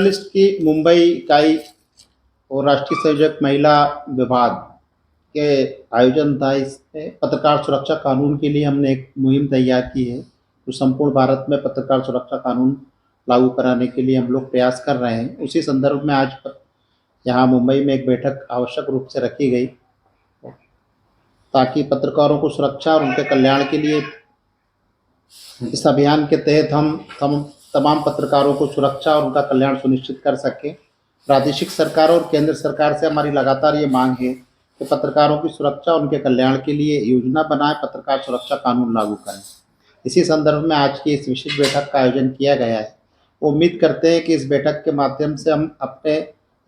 Journalist की मुंबई इकाई और राष्ट्रीय संयोजक महिला विभाग के आयोजन था। इसमें पत्रकार सुरक्षा कानून के लिए हमने एक मुहिम तैयार की है, जो संपूर्ण भारत में पत्रकार सुरक्षा कानून लागू कराने के लिए हम लोग प्रयास कर रहे हैं। उसी संदर्भ में आज यहाँ मुंबई में एक बैठक आवश्यक रूप से रखी गई, ताकि पत्रकारों को सुरक्षा और उनके कल्याण के लिए इस अभियान के तहत हम तमाम पत्रकारों को सुरक्षा और उनका कल्याण सुनिश्चित कर सकें। प्रादेशिक सरकार और केंद्र सरकार से हमारी लगातार ये मांग है कि पत्रकारों की सुरक्षा और उनके कल्याण के लिए योजना बनाए, पत्रकार सुरक्षा कानून लागू करें। इसी संदर्भ में आज की इस विशेष बैठक का आयोजन किया गया है। उम्मीद करते हैं कि इस बैठक के माध्यम से हम अपने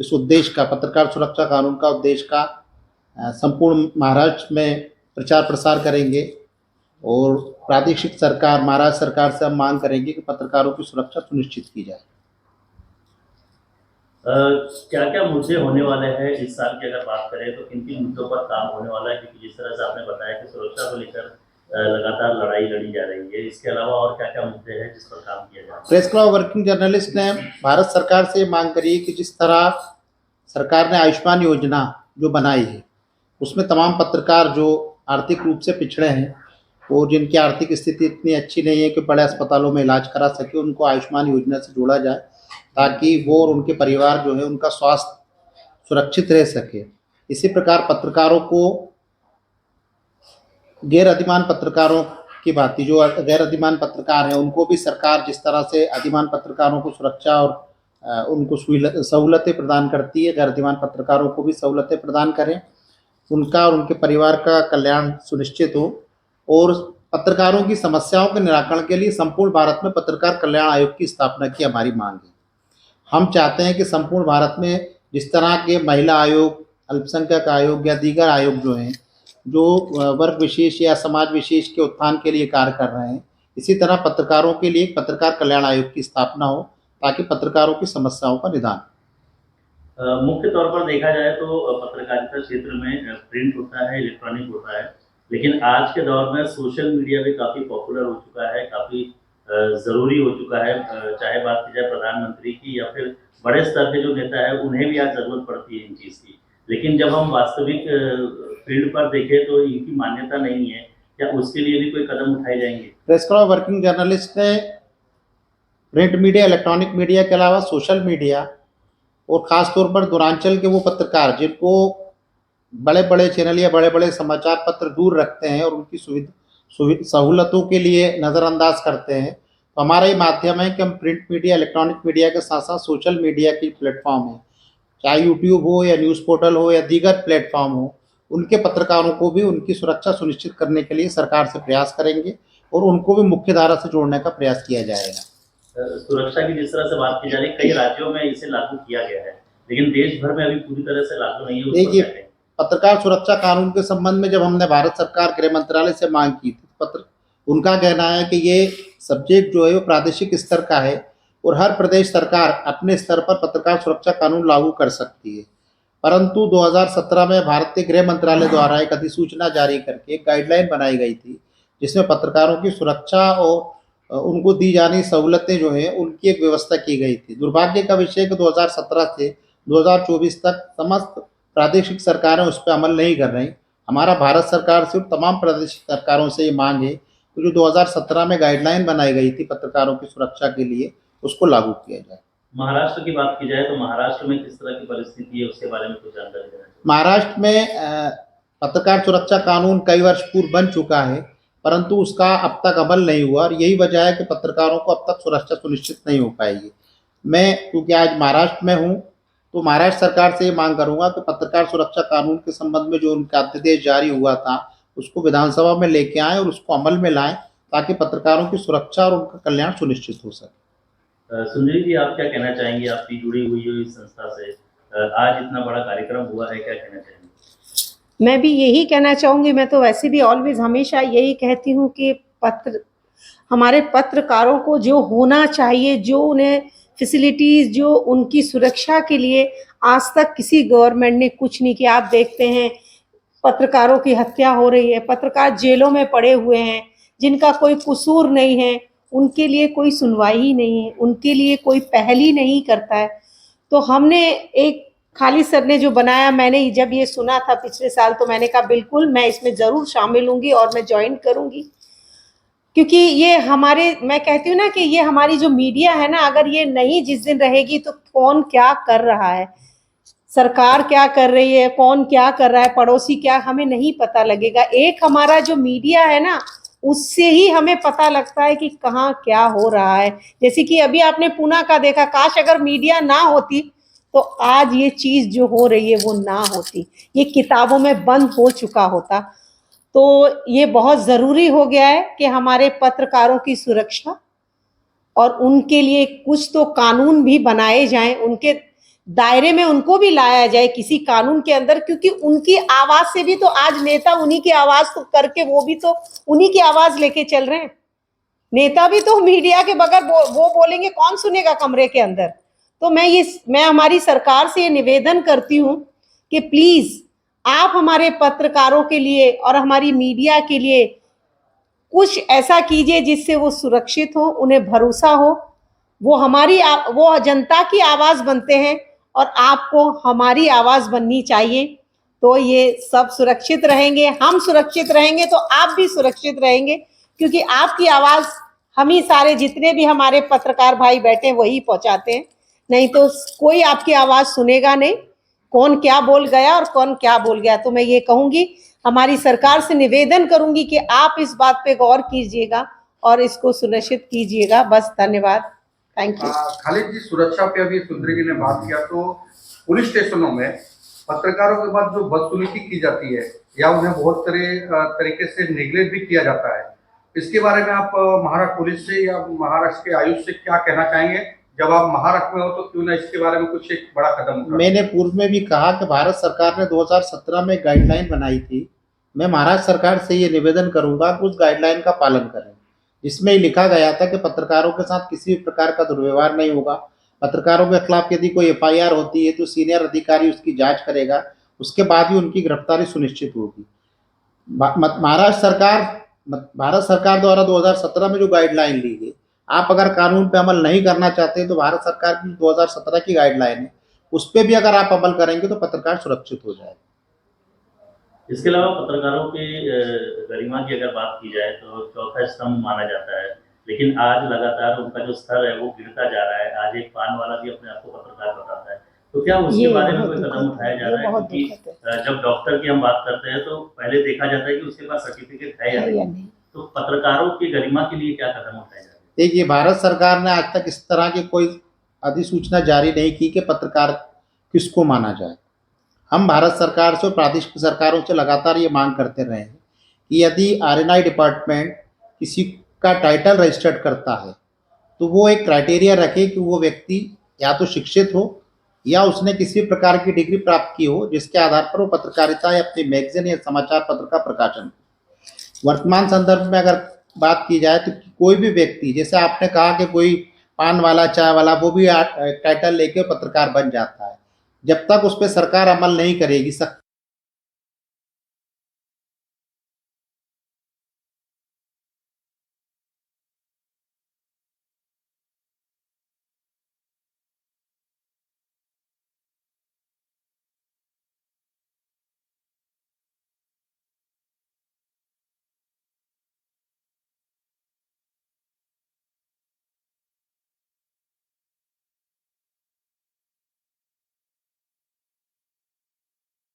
इस उद्देश्य का, पत्रकार सुरक्षा कानून का उद्देश्य का संपूर्ण महाराष्ट्र में प्रचार प्रसार करेंगे और प्रादेशिक सरकार, महाराष्ट्र सरकार से हम मांग करेंगे कि पत्रकारों की सुरक्षा सुनिश्चित की जाए। क्या क्या मुद्दे होने वाले हैं इस साल की अगर बात करें तो किन किन मुद्दों पर काम होने वाला है, क्योंकि जिस तरह से आपने बताया कि सुरक्षा को लेकर लगातार लड़ाई लड़ी जा रही है, इसके अलावा और क्या क्या मुद्दे हैं जिस पर काम किया जा रहा है? प्रेस क्लब वर्किंग जर्नलिस्ट ने भारत सरकार से मांग करी कि जिस तरह सरकार ने आयुष्मान योजना जो बनाई है, उसमें तमाम पत्रकार जो आर्थिक रूप से पिछड़े हैं और जिनकी आर्थिक स्थिति इतनी अच्छी नहीं है कि बड़े अस्पतालों में इलाज करा सके, उनको आयुष्मान योजना से जोड़ा जाए, ताकि वो और उनके परिवार जो है उनका स्वास्थ्य सुरक्षित रह सके। इसी प्रकार पत्रकारों को, गैर अधिमान पत्रकारों की बात, जो गैर अधिमान पत्रकार हैं उनको भी सरकार जिस तरह से अधिमान पत्रकारों को सुरक्षा और उनको सहूलतें प्रदान करती है, गैर अधिमान पत्रकारों को भी सहूलतें प्रदान करें, उनका और उनके परिवार का कल्याण सुनिश्चित हो। और पत्रकारों की समस्याओं के निराकरण के लिए संपूर्ण भारत में पत्रकार कल्याण आयोग की स्थापना की हमारी मांग है। हम चाहते हैं कि संपूर्ण भारत में जिस तरह के महिला आयोग, अल्पसंख्यक आयोग या दीगर आयोग जो हैं, जो वर्ग विशेष या समाज विशेष के उत्थान के लिए कार्य कर रहे हैं, इसी तरह पत्रकारों के लिए एक पत्रकार कल्याण आयोग की स्थापना हो, ताकि पत्रकारों की समस्याओं का निदान। मुख्य तौर पर देखा जाए तो पत्रकारिता क्षेत्र में प्रिंट होता है, इलेक्ट्रॉनिक होता है, लेकिन आज के दौर में सोशल मीडिया भी काफ़ी पॉपुलर हो चुका है, काफ़ी ज़रूरी हो चुका है। चाहे बात की जाए प्रधानमंत्री की या फिर बड़े स्तर के जो नेता है, उन्हें भी आज ज़रूरत पड़ती है इन चीज़ की। लेकिन जब हम वास्तविक फील्ड पर देखें तो इनकी मान्यता नहीं है। क्या उसके लिए भी कोई कदम उठाए जाएंगे? प्रेस क्लब वर्किंग जर्नलिस्ट ने प्रिंट मीडिया, इलेक्ट्रॉनिक मीडिया के अलावा सोशल मीडिया और ख़ास तौर पर दूरांचल के वो पत्रकार जिनको बड़े बड़े चैनल या बड़े बड़े समाचार पत्र दूर रखते हैं और उनकी सहूलतों के लिए नज़रअंदाज करते हैं, तो हमारा ये माध्यम है कि हम प्रिंट मीडिया, इलेक्ट्रॉनिक मीडिया के साथ साथ सोशल मीडिया की प्लेटफॉर्म है, चाहे यूट्यूब हो या न्यूज़ पोर्टल हो या दीगर प्लेटफॉर्म हो, उनके पत्रकारों को भी उनकी सुरक्षा सुनिश्चित करने के लिए सरकार से प्रयास करेंगे और उनको भी मुख्य धारा से जोड़ने का प्रयास किया जाएगा। सुरक्षा की जिस तरह से बात की जा रही है, कई राज्यों में इसे लागू किया गया है, लेकिन देश भर में अभी पूरी तरह से लागू नहीं है। देखिए, पत्रकार सुरक्षा कानून के संबंध में जब हमने भारत सरकार गृह मंत्रालय से मांग की थी, उनका कहना है कि ये सब्जेक्ट जो है वो प्रादेशिक स्तर का है और हर प्रदेश सरकार अपने स्तर पर पत्रकार सुरक्षा कानून लागू कर सकती है। परंतु 2017 में भारतीय गृह मंत्रालय द्वारा एक अधिसूचना जारी करके एक गाइडलाइन बनाई गई थी, जिसमें पत्रकारों की सुरक्षा और उनको दी जानी सहूलतें जो हैं उनकी एक व्यवस्था की गई थी। दुर्भाग्य का विषय कि 2017 से 2024 तक समस्त प्रादेशिक सरकारें उस पर अमल नहीं कर रही। हमारा भारत सरकार से और तमाम प्रादेशिक सरकारों से ये मांग है कि जो 2017 में गाइडलाइन बनाई गई थी पत्रकारों की सुरक्षा के लिए, उसको लागू किया जाए। महाराष्ट्र की बात की जाए तो महाराष्ट्र में किस तरह की परिस्थिति है, उसके बारे में कुछ जानकारी देना चाहिए। महाराष्ट्र में पत्रकार सुरक्षा कानून कई वर्ष पूर्व बन चुका है, परंतु उसका अब तक अमल नहीं हुआ और यही वजह है कि पत्रकारों को अब तक सुरक्षा सुनिश्चित नहीं हो पाएगी। मैं क्योंकि आज महाराष्ट्र में हूँ, तो महाराष्ट्र सरकार से ये मांग करूँगा कि पत्रकार सुरक्षा कानून के संबंध में जो उनका अध्यादेश जारी हुआ था, उसको विधानसभा में लेके आएँ और उसको अमल में लाएँ, ताकि पत्रकारों की सुरक्षा और उनका कल्याण सुनिश्चित हो सके। सुंदरी जी, आप क्या कहना चाहेंगे? आप भी जुड़ी हुई हो इस संस्था से, आज इतना बड़ा कार्यक्रम हुआ है, क्या कहना चाहेंगे? मैं भी यही कहना चाहूँगी। मैं तो वैसे भी ऑलवेज हमेशा यही कहती हूँ कि हमारे पत्रकारों को जो होना चाहिए, जो उन्हें फैसिलिटीज़, जो उनकी सुरक्षा के लिए आज तक किसी गवर्नमेंट ने कुछ नहीं किया। आप देखते हैं पत्रकारों की हत्या हो रही है, पत्रकार जेलों में पड़े हुए हैं, जिनका कोई कसूर नहीं है, उनके लिए कोई सुनवाई ही नहीं है, उनके लिए कोई पहल ही नहीं करता है। तो हमने एक खालिद सर ने जो बनाया, मैंने जब ये सुना था पिछले साल तो मैंने कहा बिल्कुल मैं इसमें ज़रूर शामिल होंगी और मैं ज्वाइन करूंगी, क्योंकि ये हमारे, मैं कहती हूँ ना कि ये हमारी जो मीडिया है ना, अगर ये नहीं जिस दिन रहेगी तो कौन क्या कर रहा है, सरकार क्या कर रही है, कौन क्या कर रहा है, पड़ोसी क्या, हमें नहीं पता लगेगा। एक हमारा जो मीडिया है ना, उससे ही हमें पता लगता है कि कहाँ क्या हो रहा है। जैसे कि अभी आपने पूना का देखा, काश अगर मीडिया ना होती तो आज ये चीज जो हो रही है वो ना होती, ये किताबों में बंद हो चुका होता। तो ये बहुत जरूरी हो गया है कि हमारे पत्रकारों की सुरक्षा और उनके लिए कुछ तो कानून भी बनाए जाएं, उनके दायरे में उनको भी लाया जाए किसी कानून के अंदर, क्योंकि उनकी आवाज से भी तो आज नेता उन्हीं की आवाज तो करके वो भी तो उन्हीं की आवाज लेके चल रहे हैं। नेता भी तो मीडिया के बगैर वो बोलेंगे, कौन सुनेगा कमरे के अंदर। तो मैं हमारी सरकार से ये निवेदन करती हूँ कि प्लीज आप हमारे पत्रकारों के लिए और हमारी मीडिया के लिए कुछ ऐसा कीजिए जिससे वो सुरक्षित हो, उन्हें भरोसा हो, वो जनता की आवाज बनते हैं और आपको हमारी आवाज बननी चाहिए। तो ये सब सुरक्षित रहेंगे, हम सुरक्षित रहेंगे तो आप भी सुरक्षित रहेंगे, क्योंकि आपकी आवाज हम ही सारे जितने भी हमारे पत्रकार भाई बैठे हैं वही पहुंचाते हैं, नहीं तो कोई आपकी आवाज सुनेगा नहीं, कौन क्या बोल गया और कौन क्या बोल गया। तो मैं ये कहूंगी, हमारी सरकार से निवेदन करूंगी कि आप इस बात पे गौर कीजिएगा और इसको सुनिश्चित कीजिएगा। बस, धन्यवाद, थैंक यू। खालिद जी, सुरक्षा पे अभी सुंदरी जी ने बात किया, तो पुलिस स्टेशनों में पत्रकारों के बाद जो बदसलूकी की जाती है या उन्हें बहुत तरीके से नेग्लेक्ट भी किया जाता है, इसके बारे में आप महाराष्ट्र पुलिस से या महाराष्ट्र के आयुक्त से क्या कहना चाहेंगे? जब आप महाराष्ट्र में हो तो क्यों ना इसके बारे में कुछ एक बड़ा कदम उठाएं? मैंने पूर्व में भी कहा कि भारत सरकार ने 2017 में गाइडलाइन बनाई थी। मैं महाराष्ट्र सरकार से ये निवेदन करूंगा कि उस गाइडलाइन का पालन करें, जिसमें लिखा गया था कि पत्रकारों के साथ किसी भी प्रकार का दुर्व्यवहार नहीं होगा। पत्रकारों के खिलाफ यदि कोई एफआईआर होती है तो सीनियर अधिकारी उसकी जांच करेगा, उसके बाद ही उनकी गिरफ्तारी सुनिश्चित होगी। भारत सरकार द्वारा 2017 में जो गाइडलाइन ली गई, आप अगर कानून पे अमल नहीं करना चाहते तो भारत सरकार की 2017 की गाइडलाइन है, उस पर भी अगर आप अमल करेंगे तो पत्रकार सुरक्षित हो जाएगा। इसके अलावा पत्रकारों की गरिमा की अगर बात की जाए तो चौथा स्तंभ माना जाता है, लेकिन आज लगातार उनका जो स्तर है वो गिरता जा रहा है। आज एक पान वाला भी अपने आप को पत्रकार बताता है, तो क्या उसके बारे में कोई कदम उठाया जा रहा है? क्योंकि जब डॉक्टर की हम बात करते हैं तो पहले देखा जाता है कि उसके पास सर्टिफिकेट है या नहीं, तो पत्रकारों की गरिमा के लिए क्या कदम उठाए जा रहे हैं? देखिए, भारत सरकार ने आज तक इस तरह की कोई अधिसूचना जारी नहीं की कि पत्रकार किसको माना जाए। हम भारत सरकार से और प्रादेशिक सरकारों से लगातार ये मांग करते रहे हैं कि यदि आरएनआई डिपार्टमेंट किसी का टाइटल रजिस्टर्ड करता है तो वो एक क्राइटेरिया रखे कि वो व्यक्ति या तो शिक्षित हो या उसने किसी प्रकार की डिग्री प्राप्त की हो, जिसके आधार पर वो पत्रकारिता या अपनी मैगजीन या समाचार पत्र का प्रकाशन। वर्तमान संदर्भ में अगर बात की जाए तो कोई भी व्यक्ति, जैसे आपने कहा कि कोई पान वाला, चाय वाला, वो भी टाइटल लेके पत्रकार बन जाता है। जब तक उस पर सरकार अमल नहीं करेगी, सख्त